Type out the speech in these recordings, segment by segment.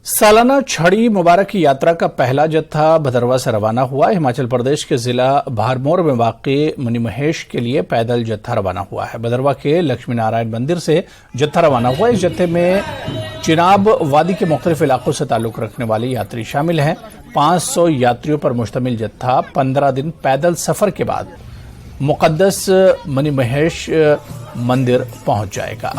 सालाना छड़ी मुबारक की यात्रा का पहला जत्था भदरवा से रवाना हुआ। हिमाचल प्रदेश के जिला भारमौर में वाक़ई मणिमहेश के लिए पैदल जत्था रवाना हुआ है। भदरवा के लक्ष्मी नारायण मंदिर से जत्था रवाना हुआ। इस जत्थे में चिनाब वादी के मुख्तलिफ इलाकों से ताल्लुक रखने वाले यात्री शामिल हैं। 500 यात्रियों पर मुश्तमिल जत्था 15 दिन पैदल सफर के बाद मुक़द्दस मणिमहेश मंदिर पहुंच जाएगा।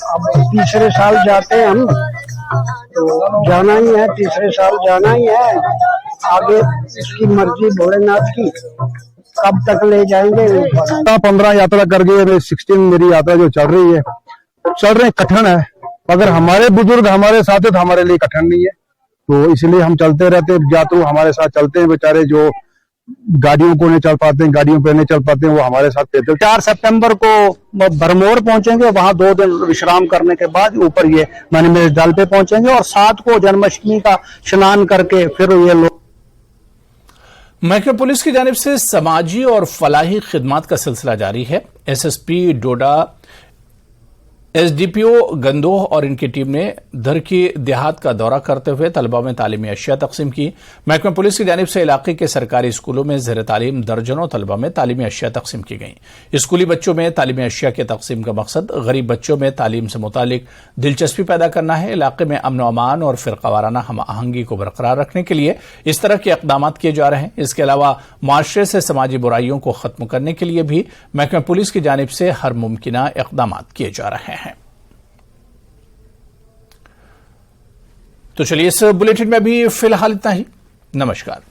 अब तीसरे साल जाते हैं हम, तो जाना ही है, तीसरे साल जाना ही है। आगे इसकी मर्जी भोलेनाथ की, कब तक ले जाएंगे। 15 यात्रा कर गए, 16 मेरी यात्रा जो चल रही है, चल रहे कठिन है। अगर हमारे बुजुर्ग हमारे साथ है तो हमारे लिए कठिन नहीं है, तो इसलिए हम चलते रहते हैं। यात्रु हमारे साथ चलते हैं, बेचारे जो गाड़ियों को नहीं चल पाते हैं, गाड़ियों पे नहीं चल पाते हैं, वो हमारे साथ पैदल। 4 सितंबर को भरमौर पहुंचेंगे, वहां 2 दिन विश्राम करने के बाद ऊपर ये मणिमहेश दल पे पहुंचेंगे और 7 को जन्माष्टमी का स्नान करके फिर ये लोग। महकमे पुलिस की जानिब से समाजी और फलाही खिदमात का सिलसिला जारी है। एसएसपी डोडा, एसडीपीओ गंदोह और इनकी टीम ने धर की देहात का दौरा करते हुए तलबा में तालीमी अशिया तकसीम की। महकमा पुलिस की जानिब से इलाके के सरकारी स्कूलों में ज़ेर तालीम दर्जनों तलबा में तालीमी अशिया तकसीम की गई। स्कूली बच्चों में तालीमी अशिया के तकसीम का मकसद गरीब बच्चों में तालीम से मुतालिक दिलचस्पी पैदा करना है। इलाके में अमन अमान और फिरकावाराना हम आहंगी को बरकरार रखने के लिए इस तरह के इक़दाम किए जा रहे हैं। इसके अलावा माशरे से समाजी बुराइयों को खत्म करने के लिए भी महकमा पुलिस की जानिब से हर मुमकिना इक़दाम किए जा रहे हैं। तो चलिए, इस बुलेटिन में भी फिलहाल इतना ही। नमस्कार।